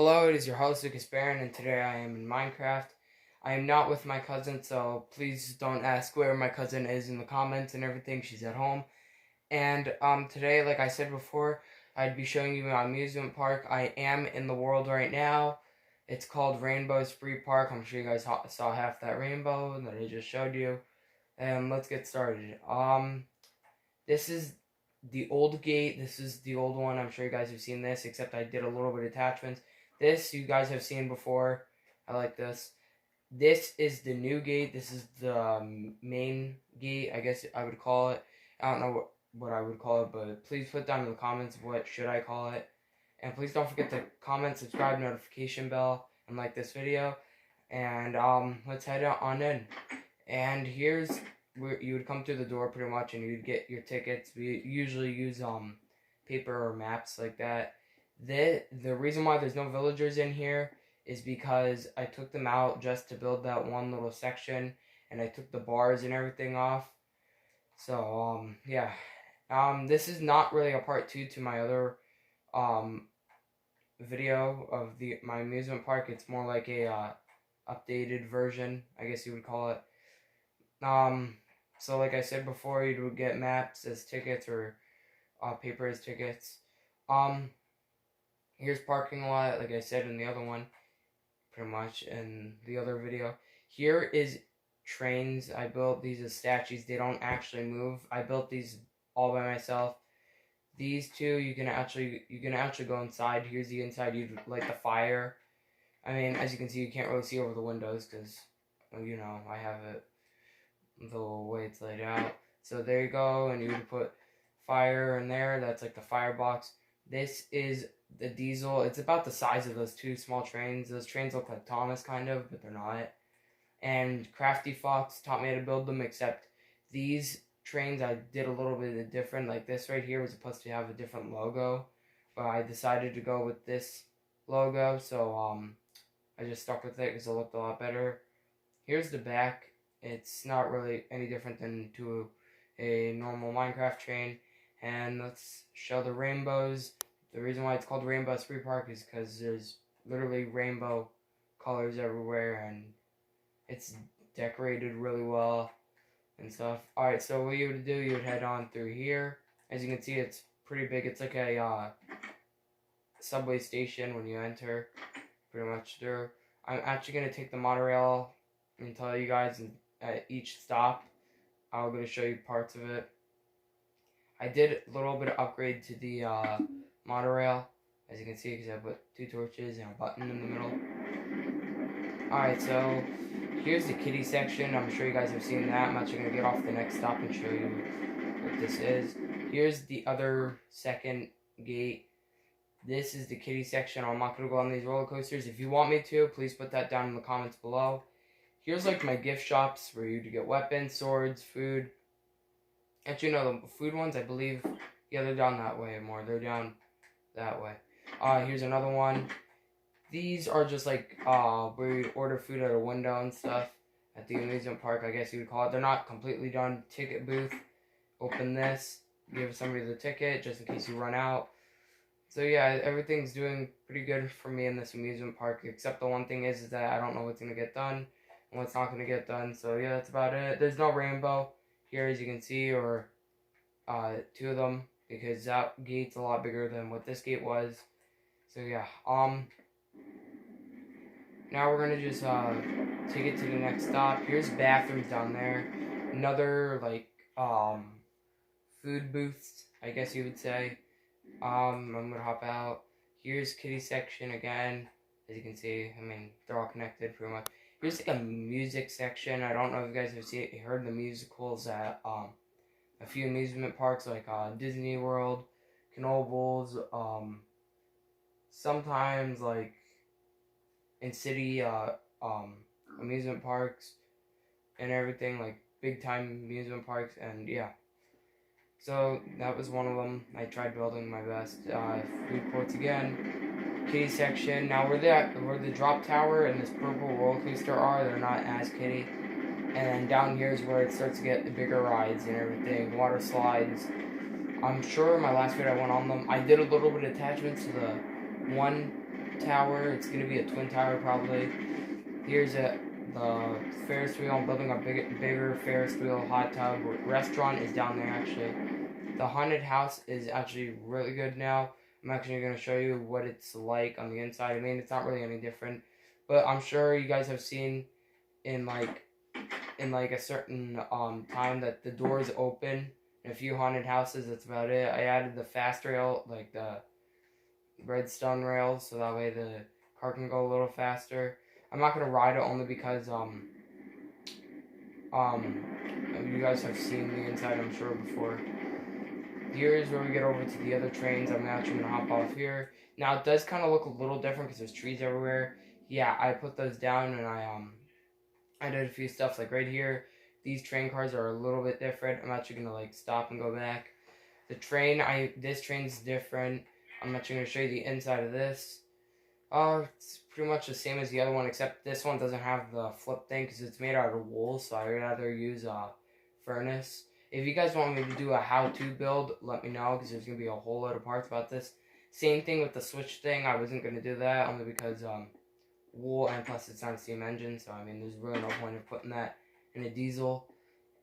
Hello, it is your host Lucas Barron, and today I am in Minecraft. I am not with my cousin, so please don't ask where my cousin is in the comments and everything. She's at home. And today, like I said before, I'd be showing you my amusement park. I am in the world right now. It's called Rainbow Spree Park. I'm sure you guys saw half that rainbow that I just showed you. And let's get started. This is the old gate. This is the old one. I'm sure you guys have seen this, except I did a little bit of attachments. This you guys have seen before. I like this. This is the new gate. This is the main gate, I guess I would call it. I don't know what I would call it, but please put down in the comments what should I call it. And please don't forget to comment, subscribe, notification bell, and like this video. And let's head on in. And here's where you would come through the door pretty much, and you'd get your tickets. We usually use paper or maps like that. The reason why there's no villagers in here is because I took them out just to build that one little section, and I took the bars and everything off. So yeah. This is not really a part 2 to my other video of my amusement park. It's more like a updated version, I guess you would call it. So like I said before, you would get maps as tickets or paper as tickets. Here's parking lot, like I said in the other one, pretty much in the other video. Here is trains. I built these as statues. They don't actually move. I built these all by myself. These two, you can actually go inside. Here's the inside. You'd light the fire. I mean, as you can see, you can't really see over the windows because, you know, I have it the way it's laid out. So there you go, and you would put fire in there. That's like the firebox. This is the diesel. It's about the size of those two small trains. Those trains look like Thomas kind of, but they're not. And Crafty Fox taught me how to build them, except these trains I did a little bit different. Like this right here was supposed to have a different logo, but I decided to go with this logo, so I just stuck with it because it looked a lot better. Here's the back. It's not really any different than to a normal Minecraft train. And let's show the rainbows. The reason why it's called Rainbow Spree Park is because there's literally rainbow colors everywhere, and it's decorated really well and stuff. Alright, so what you would do, you would head on through here. As you can see, it's pretty big. It's like a subway station when you enter, pretty much through. I'm actually going to take the monorail and tell you guys at each stop. I'm going to show you parts of it. I did a little bit of upgrade to the monorail, as you can see, because I put 2 torches and a button in the middle. Alright, so here's the kiddie section. I'm sure you guys have seen that. I'm actually going to get off the next stop and show you what this is. Here's the other second gate. This is the kiddie section. I'm not going to go on these roller coasters. If you want me to, please put that down in the comments below. Here's like my gift shops for you to get weapons, swords, food. Actually, no, the food ones, I believe, yeah, they're down that way more. They're down that way. Here's another one. These are just like where you order food at a window and stuff at the amusement park, I guess you would call it. They're not completely done. Ticket booth. Open this. Give somebody the ticket just in case you run out. So yeah, everything's doing pretty good for me in this amusement park, except the one thing is that I don't know what's going to get done and what's not going to get done. So yeah, that's about it. There's no rainbow here, as you can see, or 2 of them, because that gate's a lot bigger than what this gate was. So yeah, now we're gonna just take it to the next stop. Here's bathrooms down there. Another like food booths, I guess you would say. I'm gonna hop out. Here's kiddie section again. As you can see, I mean, they're all connected pretty much. Here's like a music section. I don't know if you guys have heard the musicals at a few amusement parks like Disney World, Knoebels, sometimes like in city amusement parks and everything, like big time amusement parks, and yeah. So that was one of them. I tried building my best. Food courts again. Kiddie section. Now where the drop tower and this purple roller coaster are, they're not as kiddie. And then down here is where it starts to get the bigger rides and everything. Water slides. I'm sure in my last video I went on them. I did a little bit of attachments to the one tower. It's gonna be a twin tower probably. Here's the Ferris wheel. I'm building a bigger Ferris wheel hot tub. Restaurant is down there actually. The haunted house is actually really good now. I'm actually going to show you what it's like on the inside. I mean, it's not really any different, but I'm sure you guys have seen in like a certain time that the doors open in a few haunted houses. That's about it. I added the fast rail, like the redstone rails, so that way the car can go a little faster. I'm not gonna ride it only because you guys have seen the inside, I'm sure, before. Here is where we get over to the other trains. I'm actually gonna hop off here. Now it does kind of look a little different because there's trees everywhere. Yeah, I put those down and I did a few stuff like right here. These train cars are a little bit different. I'm actually gonna like stop and go back. The train, this train's different. I'm actually gonna show you the inside of this. It's pretty much the same as the other one, except this one doesn't have the flip thing because it's made out of wool, so I'd rather use a furnace. If you guys want me to do a how-to build, let me know, because there's going to be a whole lot of parts about this. Same thing with the switch thing. I wasn't going to do that, only because wool, and plus it's not a steam engine, so I mean, there's really no point in putting that in a diesel.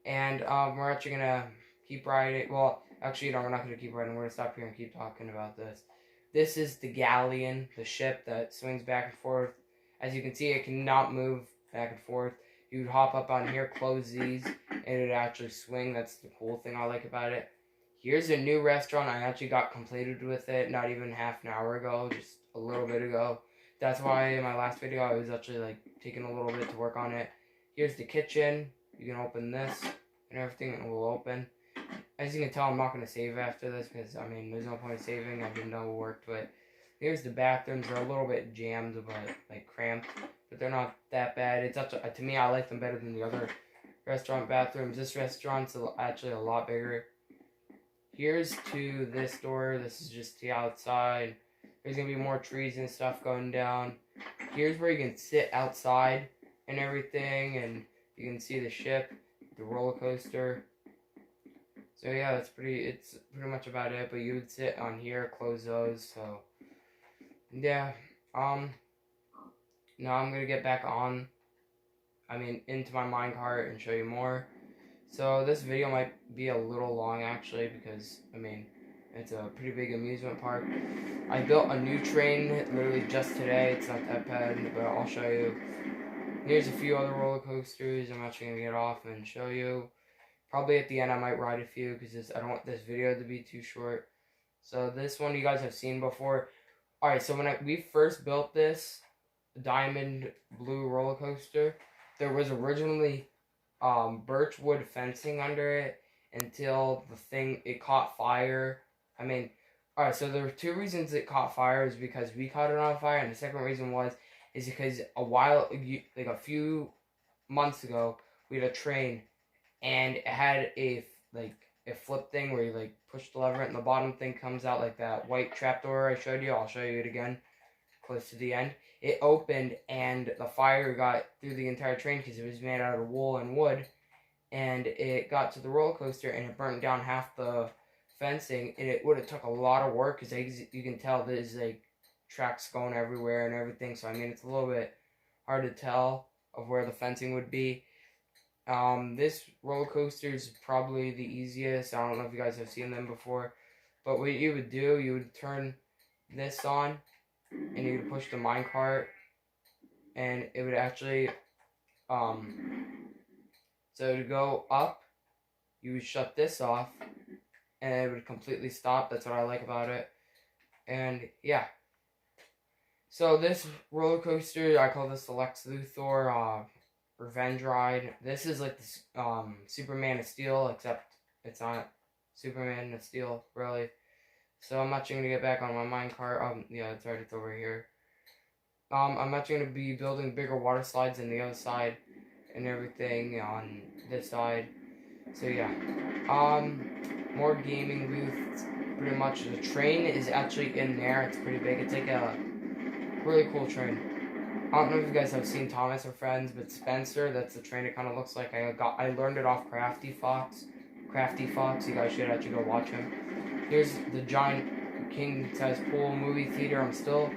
And we're actually going to keep riding. Well, actually, no, we're not going to keep riding. We're going to stop here and keep talking about this. This is the galleon, the ship that swings back and forth. As you can see, it cannot move back and forth. You would hop up on here, close these, and it would actually swing. That's the cool thing I like about it. Here's a new restaurant. I actually got completed with it not even half an hour ago, just a little bit ago. That's why in my last video I was actually like taking a little bit to work on it. Here's the kitchen. You can open this and everything, and it will open. As you can tell, I'm not going to save after this because, I mean, there's no point in saving. I didn't know it worked, but here's the bathrooms. They're a little bit jammed, but like cramped, but they're not that bad. It's actually, to me, I like them better than the other restaurant bathrooms. This restaurant's actually a lot bigger. Here's to this door. This is just the outside. There's going to be more trees and stuff going down. Here's where you can sit outside and everything, and you can see the ship, the roller coaster. So yeah, it's pretty much about it, but you would sit on here, close those, so yeah. Now I'm gonna get back on, into my minecart and show you more. So this video might be a little long actually, because, it's a pretty big amusement park. I built a new train literally just today. It's not that bad, but I'll show you. Here's a few other roller coasters. I'm actually gonna get off and show you. Probably at the end I might ride a few because I don't want this video to be too short. So this one you guys have seen before. Alright, so when we first built this diamond blue roller coaster, there was originally birch wood fencing under it until it caught fire. Alright, so there were two reasons it caught fire. Is because we caught it on fire, and the second reason is because a few months ago, we had a train, and it had a flip thing where you push the lever and the bottom thing comes out like that white trapdoor I showed you. I'll show you it again close to the end. It opened and the fire got through the entire train because it was made out of wool and wood, and it got to the roller coaster and it burnt down half the fencing, and it would have took a lot of work because you can tell there's tracks going everywhere and everything, so it's a little bit hard to tell of where the fencing would be. This roller coaster is probably the easiest. I don't know if you guys have seen them before, but what you would do, you would turn this on and you would push the minecart, and it would actually so to go up, you would shut this off and it would completely stop. That's what I like about it. And yeah, so this roller coaster, I call this the Lex Luthor Revenge Ride. This is like this Superman of Steel, except it's not Superman of Steel, really. So I'm actually gonna get back on my minecart. Yeah, it's right, it's over here. I'm actually gonna be building bigger water slides on the other side and everything on this side. So yeah, more gaming booths. Pretty much the train is actually in there. It's pretty big. It's like a really cool train. I don't know if you guys have seen Thomas or Friends, but Spencer, that's the train it kind of looks like. I learned it off Crafty Fox. You guys should actually go watch him. Here's the giant king size pool movie theater. I'm still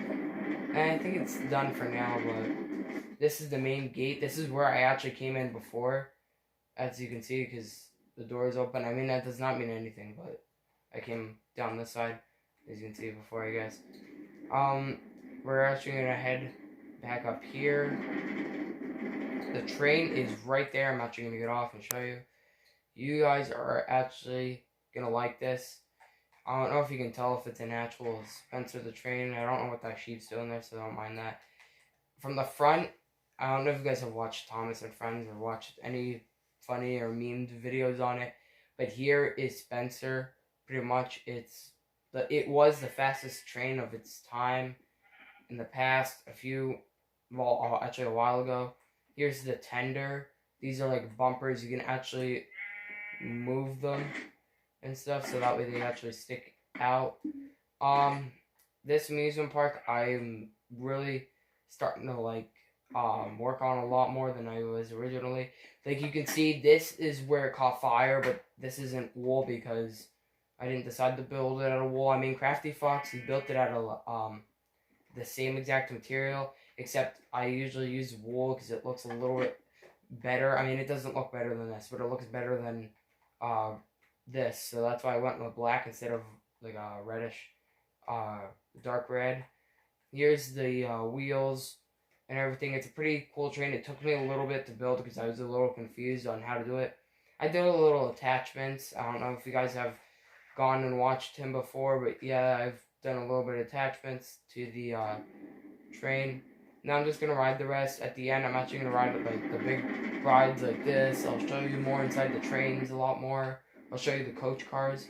And I think it's done for now, but this is the main gate. This is where I actually came in before, as you can see, because the door is open. I mean, that does not mean anything, but I came down this side, as you can see before, I guess. We're actually gonna head back up here. The train is right there. I'm actually gonna get off and show you. You guys are actually gonna like this. I don't know if you can tell if it's an actual Spencer the train. I don't know what that sheep's doing there, so don't mind that. From the front, I don't know if you guys have watched Thomas and Friends or watched any funny or memed videos on it, but here is Spencer. Pretty much, it was the fastest train of its time in the past. Actually a while ago. Here's the tender. These are like bumpers. You can actually move them and stuff, so that way they actually stick out. This amusement park, I'm really starting to like work on a lot more than I was originally. Like you can see, this is where it caught fire, but this isn't wool because I didn't decide to build it out of wool. I mean, Crafty Fox, he built it out of the same exact material, except I usually use wool because it looks a little bit better. I mean, it doesn't look better than this, but it looks better than this. So that's why I went with black instead of like a reddish, dark red. Here's the wheels and everything. It's a pretty cool train. It took me a little bit to build because I was a little confused on how to do it. I did a little attachments. I don't know if you guys have gone and watched him before, but yeah, I've done a little bit of attachments to the train. Now I'm just gonna ride the rest. At the end, I'm actually gonna ride like the big rides like this. I'll show you more inside the trains a lot more. I'll show you the coach cars.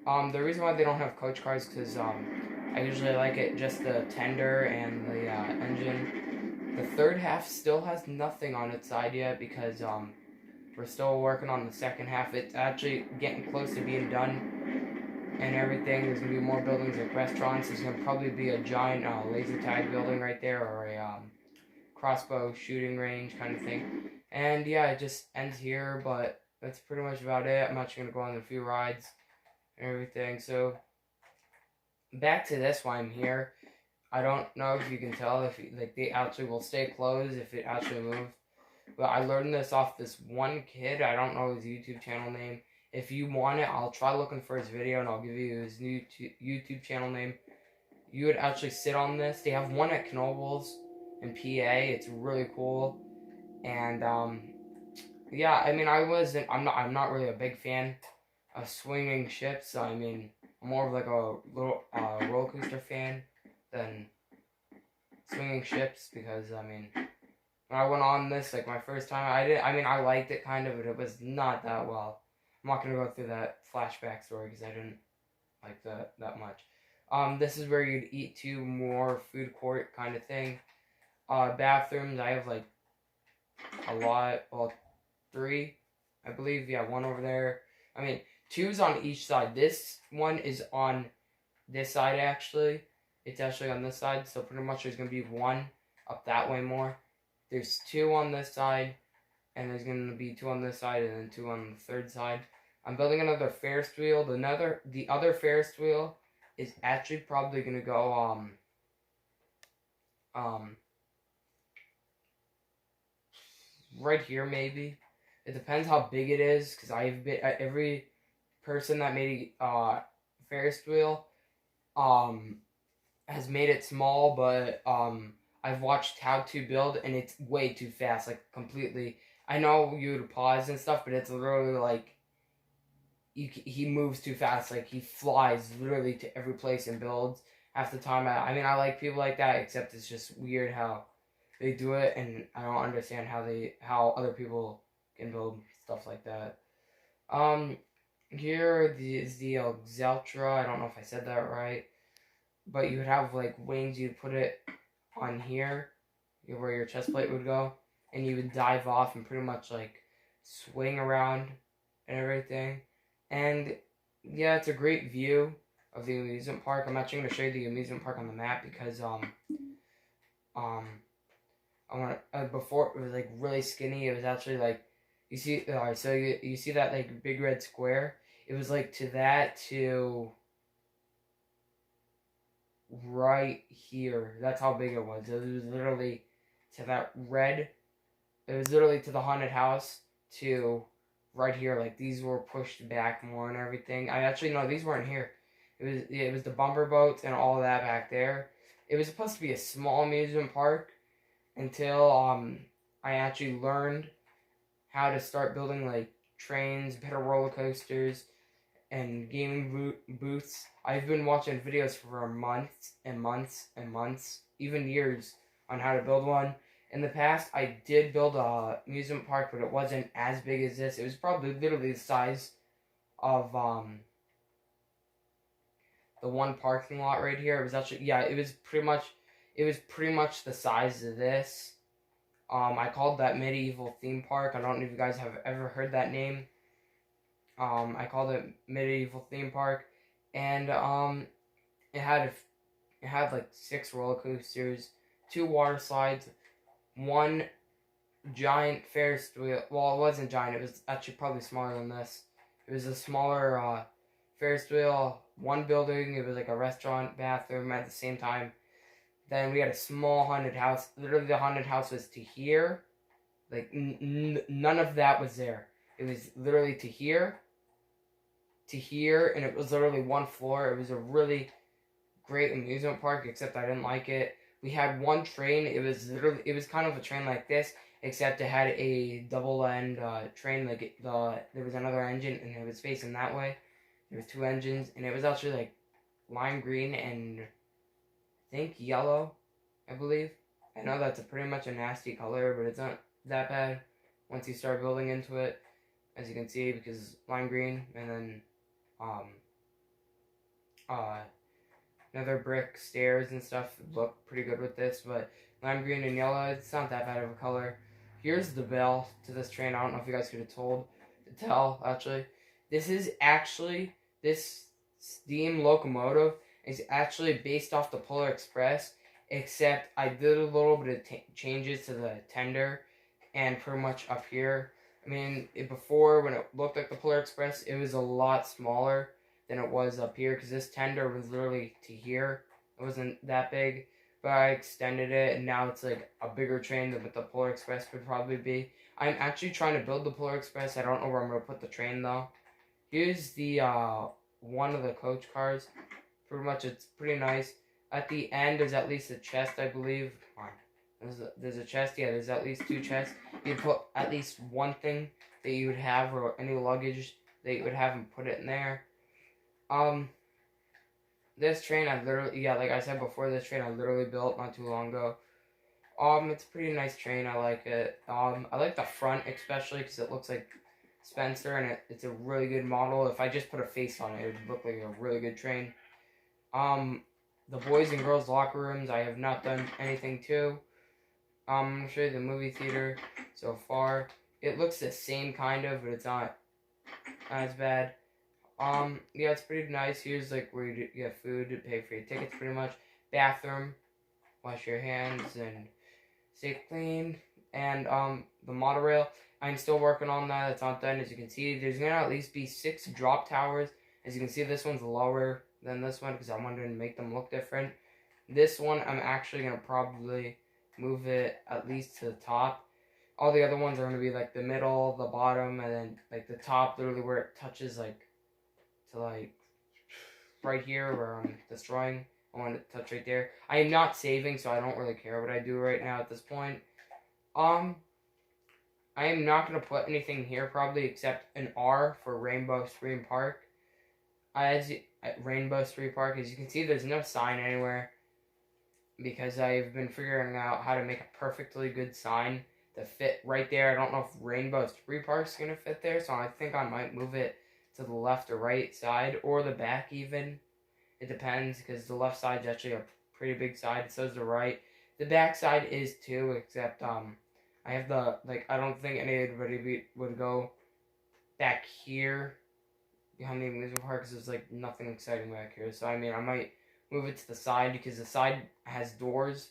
The reason why they don't have coach cars because I usually like it just the tender and the engine. The third half still has nothing on its side yet because we're still working on the second half. It's actually getting close to being done and everything. There's gonna be more buildings like restaurants. There's gonna probably be a giant laser tag building right there, or a crossbow shooting range kind of thing. And yeah, it just ends here, but that's pretty much about it. I'm actually gonna go on a few rides and everything. So back to this while I'm here. I don't know if you can tell if they actually will stay closed if it actually moves. But I learned this off this one kid. I don't know his YouTube channel name. If you want it, I'll try looking for his video and I'll give you his new YouTube channel name. You would actually sit on this. They have one at Knoebels in PA. It's really cool. And yeah, I mean, I'm not really a big fan of swinging ships. I mean, I'm more of like a little roller coaster fan than swinging ships because I mean, when I went on this like my first time, I liked it kind of, but it was not that well. I'm not gonna go through that flashback story because I didn't like that much. This is where you'd eat to, more food court kind of thing. Bathrooms, I have like a lot. Well, 3, I believe. Yeah, 1 over there. I mean, 2's on each side. This one is on this side actually. It's actually on this side, so pretty much there's gonna be 1 up that way more. There's 2 on this side, and there's gonna be 2 on this side, and then 2 on the third side. I'm building another Ferris wheel. The other Ferris wheel is actually probably gonna go right here maybe. It depends how big it is because every person that made a Ferris wheel has made it small, but I've watched how to build and it's way too fast, like completely. I know you would pause and stuff, but it's literally like he moves too fast. Like he flies literally to every place and builds half the time. I mean, I like people like that, except it's just weird how they do it, and I don't understand how other people can build stuff like that. Here is the Xeltra. I don't know if I said that right, but you would have like wings. You'd put it on here, where your chest plate would go, and you would dive off and pretty much like swing around and everything. And yeah, it's a great view of the amusement park. I'm actually going to show you the amusement park on the map because before it was like really skinny. It was actually like, you see, so you see that like big red square. It was like to that to right here. That's how big it was. It was literally to that red. It was literally to the haunted house to right here. Like these were pushed back more and everything. I actually no, these weren't here. It was the bumper boats and all that back there. It was supposed to be a small amusement park until I actually learned how to start building like trains, better roller coasters, and gaming booths. I've been watching videos for months and months and months, even years, on how to build one. In the past, I did build a amusement park, but it wasn't as big as this. It was probably literally the size of the one parking lot right here. It was actually it was pretty much the size of this. I called that medieval theme park. I don't know if you guys have ever heard that name. I called it medieval theme park, and it had like 6 roller coasters, 2 water slides, 1 giant Ferris wheel. Well, it wasn't giant. It was actually probably smaller than this. It was a smaller Ferris wheel. 1 building. It was like a restaurant, bathroom at the same time. Then we had a small haunted house. Literally, the haunted house was to here. Like none of that was there. It was literally to here, and it was literally 1 floor. It was a really great amusement park, except I didn't like it. We had 1 train. It was kind of a train like this, except it had a double end train. Like there was another engine, and it was facing that way. There was 2 engines, and it was actually like lime green and I think yellow, I believe. I know that's pretty much a nasty color, but it's not that bad once you start building into it, as you can see, because lime green and then another brick stairs and stuff look pretty good with this, but lime green and yellow, it's not that bad of a color. Here's the bell to this train. I don't know if you guys could have tell actually. This steam locomotive is actually based off the Polar Express, except I did a little bit of changes to the tender and pretty much up here. I mean, before, when it looked like the Polar Express, it was a lot smaller than it was up here, because this tender was literally to here. It wasn't that big, but I extended it, and now it's like a bigger train than what the Polar Express could probably be. I'm actually trying to build the Polar Express. I don't know where I'm going to put the train, though. Here's the one of the coach cars. Pretty much, it's pretty nice. At the end, there's at least a chest, I believe. Come on. There's a chest. Yeah, there's at least 2 chests. You'd put at least one thing that you would have, or any luggage that you would have, and put it in there. This train, like I said before, this train I literally built not too long ago. It's a pretty nice train. I like it. I like the front especially because it looks like Spencer, and it's a really good model. If I just put a face on it, it would look like a really good train. The boys and girls locker rooms, I have not done anything to. I'm going to show you the movie theater so far. It looks the same kind of, but it's not as bad. Yeah, it's pretty nice. Here's like where you get food, to pay for your tickets pretty much. Bathroom, wash your hands and stay clean. And the monorail, I'm still working on that. It's not done. As you can see, there's gonna at least be 6 drop towers. As you can see, this one's lower than this one because I wanted to make them look different. This one, I'm actually gonna probably move it at least to the top. All the other ones are gonna be like the middle, the bottom, and then like the top, literally where it touches like to like right here where I'm destroying. I want it to touch right there. I am not saving, so I don't really care what I do right now at this point. I am not going to put anything here probably except an R for Rainbow Stream Park. Rainbow Stream Park, as you can see, there's no sign anywhere because I've been figuring out how to make a perfectly good sign to fit right there. I don't know if Rainbow Stream Park is going to fit there, so I think I might move it to the left or right side, or the back even. It depends, because the left side is actually a pretty big side, so is the right. The back side is too, except I have I don't think anybody would go back here behind the amusement park, because there's like nothing exciting back here. So I mean, I might move it to the side, because the side has doors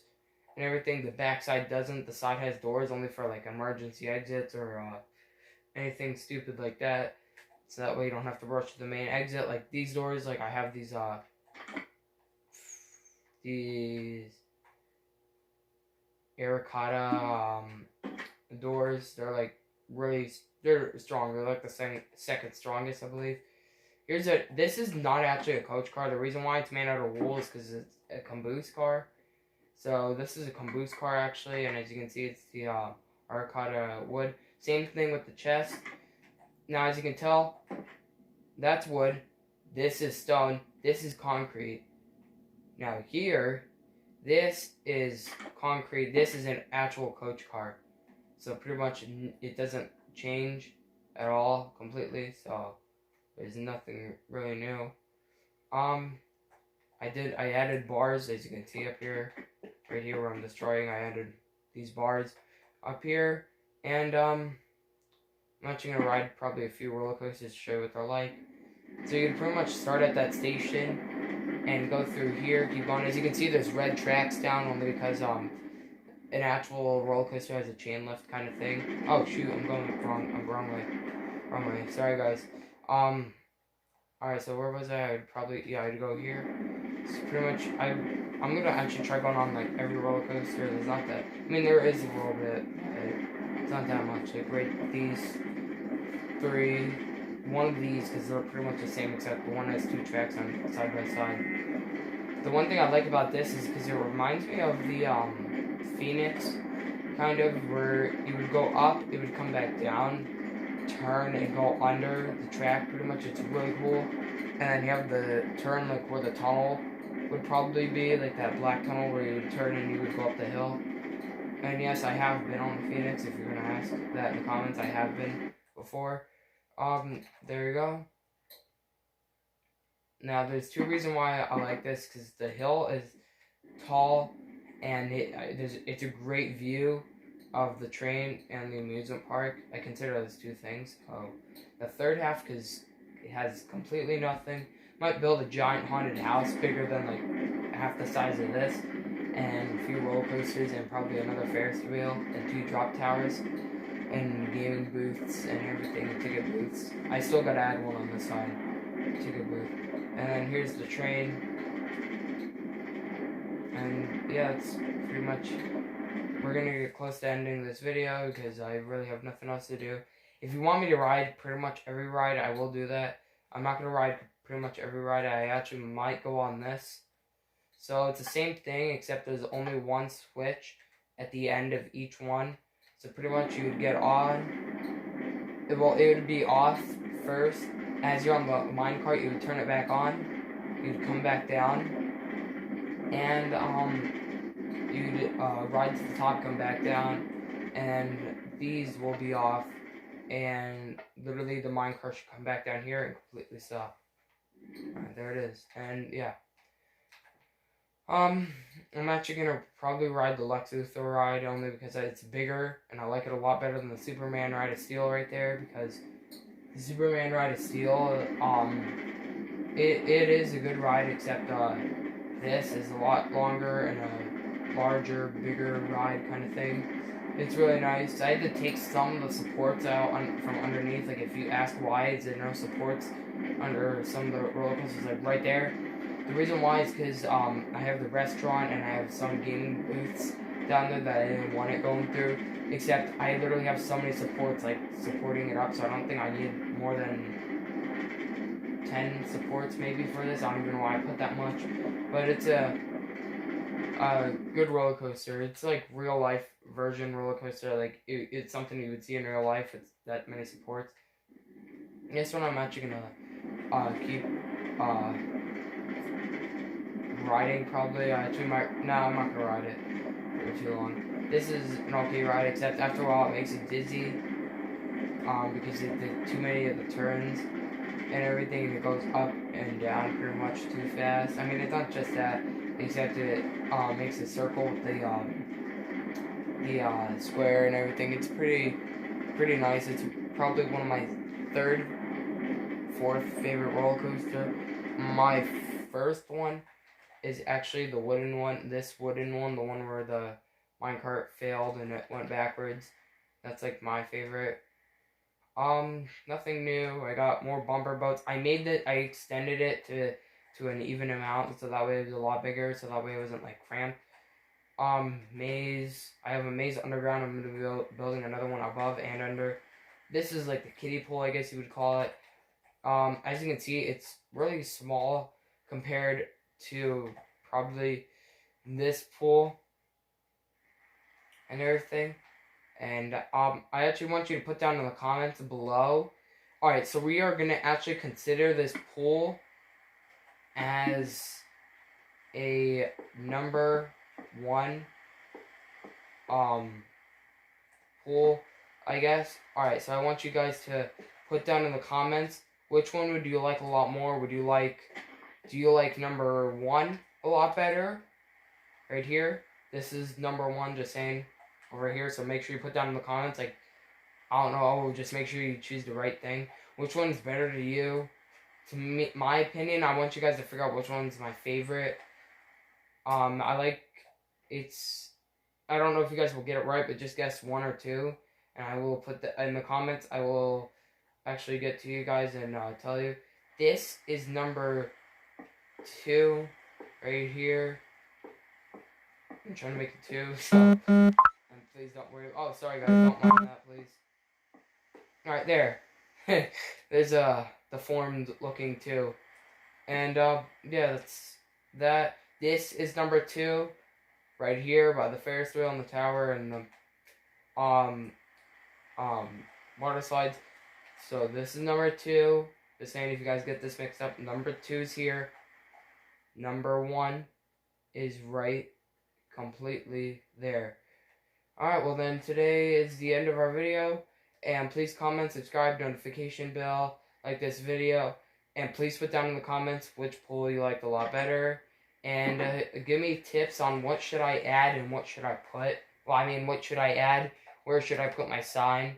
and everything. The back side doesn't. The side has doors only for like emergency exits or anything stupid like that. So that way you don't have to rush to the main exit. Like these doors, like I have these these Aircata doors. They're like they're strong. They're like the second strongest, I believe. This is not actually a coach car. The reason why it's made out of wool is because it's a caboose car. So this is a caboose car actually, and as you can see, it's the Arcata wood. Same thing with the chest. Now, as you can tell, that's wood. This is stone. This is concrete. Now here, this is concrete. This is an actual coach car. So pretty much it doesn't change at all completely. So there's nothing really new. I added bars, as you can see up here, right here where I'm destroying. I added these bars up here, and I'm actually gonna ride probably a few roller coasters to show you what they're like. So you can pretty much start at that station and go through here, keep going. As you can see, there's red tracks down only because an actual roller coaster has a chain lift kind of thing. Oh shoot, I'm going wrong way. Sorry guys. Alright, so where was I? I'd go here. So pretty much, I'm gonna actually try going on like every roller coaster. There's not that. I mean, there is a little bit, but it's not that much. Like right, these three, one of these, because they're pretty much the same, except the one has two tracks on side by side. The one thing I like about this is because it reminds me of the Phoenix, kind of, where you would go up, it would come back down, turn and go under the track. Pretty much, it's really cool. And then you have the turn like where the tunnel would probably be, like that black tunnel where you would turn and you would go up the hill. And yes, I have been on the Phoenix. If you're gonna ask that in the comments, I have been before. There you go. Now there's two reasons why I like this, because the hill is tall and it's a great view of the train and the amusement park. I consider those two things. The third half, because it has completely nothing. Might build a giant haunted house bigger than like half the size of this, and a few roller coasters and probably another Ferris wheel and 2 drop towers and gaming booths and everything, and ticket booths. I still gotta add one on this side, ticket booth. And then here's the train. And yeah, it's pretty much. We're gonna get close to ending this video because I really have nothing else to do. If you want me to ride pretty much every ride, I will do that. I'm not gonna ride pretty much every ride. I actually might go on this. So it's the same thing, except there's only one switch at the end of each one. So pretty much you would get on. It would be off first. As you're on the minecart, you would turn it back on. You'd come back down, and you'd ride to the top, come back down, and these will be off, and literally the minecart should come back down here and completely stop. Alright, there it is. And yeah. I'm actually gonna probably ride the Lex Luthor ride only because it's bigger and I like it a lot better than the Superman Ride of Steel right there, because the Superman Ride of Steel, it is a good ride, except this is a lot longer and a larger, bigger ride kind of thing. It's really nice. I had to take some of the supports out from underneath. Like, if you ask why is there no supports under some of the roller coasters, like right there. The reason why is because I have the restaurant and I have some gaming booths down there that I didn't want it going through. Except I literally have so many supports, like, supporting it up, so I don't think I need more than 10 supports maybe for this. I don't even know why I put that much. But it's a good roller coaster. It's like real life version roller coaster. Like, it's something you would see in real life. It's that many supports. This one I'm actually gonna keep riding probably. I actually might. No, I'm not gonna ride it for too long. This is an okay ride, except after a while it makes it dizzy. Because it did too many of the turns and everything. It goes up and down pretty much too fast. I mean, it's not just that, except it makes a circle with the square and everything. It's pretty nice. It's probably one of my fourth favorite roller coaster. My first one is actually the wooden one. This wooden one, the one where the minecart failed and it went backwards. That's like my favorite. Nothing new. I got more bumper boats. I extended it to to an even amount, so that way it was a lot bigger, so that way it wasn't like cramped. Maze. I have a maze underground. I'm going to be building another one above and under. This is like the kiddie pool, I guess you would call it. As you can see, it's really small compared to probably this pool and everything. And I actually want you to put down in the comments below. Alright, so we are going to actually consider this pool as a number 1 pool, I guess. Alright, so I want you guys to put down in the comments which one would you like a lot more. Do you like number 1 a lot better? Right here. This is number 1, just saying, over here. So make sure you put down in the comments, like, I don't know, just make sure you choose the right thing. Which one's better to you? To me, my opinion, I want you guys to figure out which one's my favorite. I don't know if you guys will get it right, but just guess 1 or 2, and I will put in the comments. I will actually get to you guys and tell you. This is number 2, right here. I'm trying to make it 2, so and please don't worry. Oh, sorry guys, don't mind that, please. All right, there. There's the formed looking 2, and yeah, that's that. This is number 2. Right here by the Ferris wheel and the tower and the water slides. So this is number 2. Just saying, if you guys get this mixed up, number 2's here. Number 1 is right completely there. Alright, well then today is the end of our video. And please comment, subscribe, notification bell, like this video. And please put down in the comments which pool you liked a lot better. And give me tips on what should I add and what should I put. Well, I mean, what should I add? Where should I put my sign?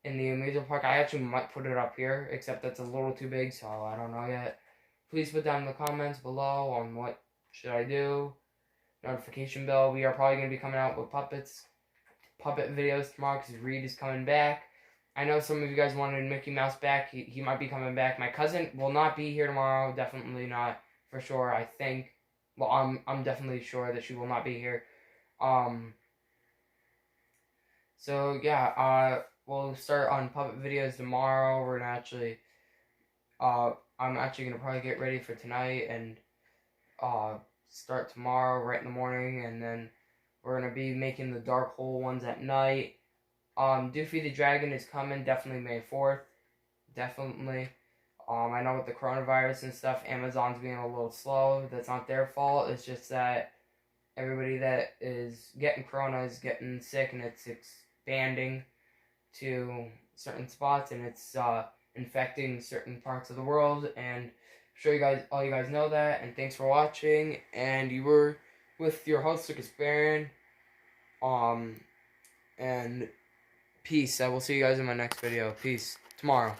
In the amusement park, I actually might put it up here, except that's a little too big, so I don't know yet. Please put down in the comments below on what should I do. Notification bell. We are probably going to be coming out with puppet videos tomorrow because Reed is coming back. I know some of you guys wanted Mickey Mouse back. He might be coming back. My cousin will not be here tomorrow. Definitely not, for sure, I think. Well, I'm definitely sure that she will not be here. So yeah, we'll start on puppet videos tomorrow. We're gonna actually, I'm actually gonna probably get ready for tonight and start tomorrow right in the morning, and then we're gonna be making the dark hole ones at night. Doofy the Dragon is coming, definitely May 4th, definitely. I know with the coronavirus and stuff, Amazon's being a little slow. That's not their fault. It's just that everybody that is getting corona is getting sick, and it's expanding to certain spots, and it's infecting certain parts of the world. And I'm sure all you guys know that. And thanks for watching. And you were with your host, Lucas Barron. And peace. I will see you guys in my next video. Peace. Tomorrow.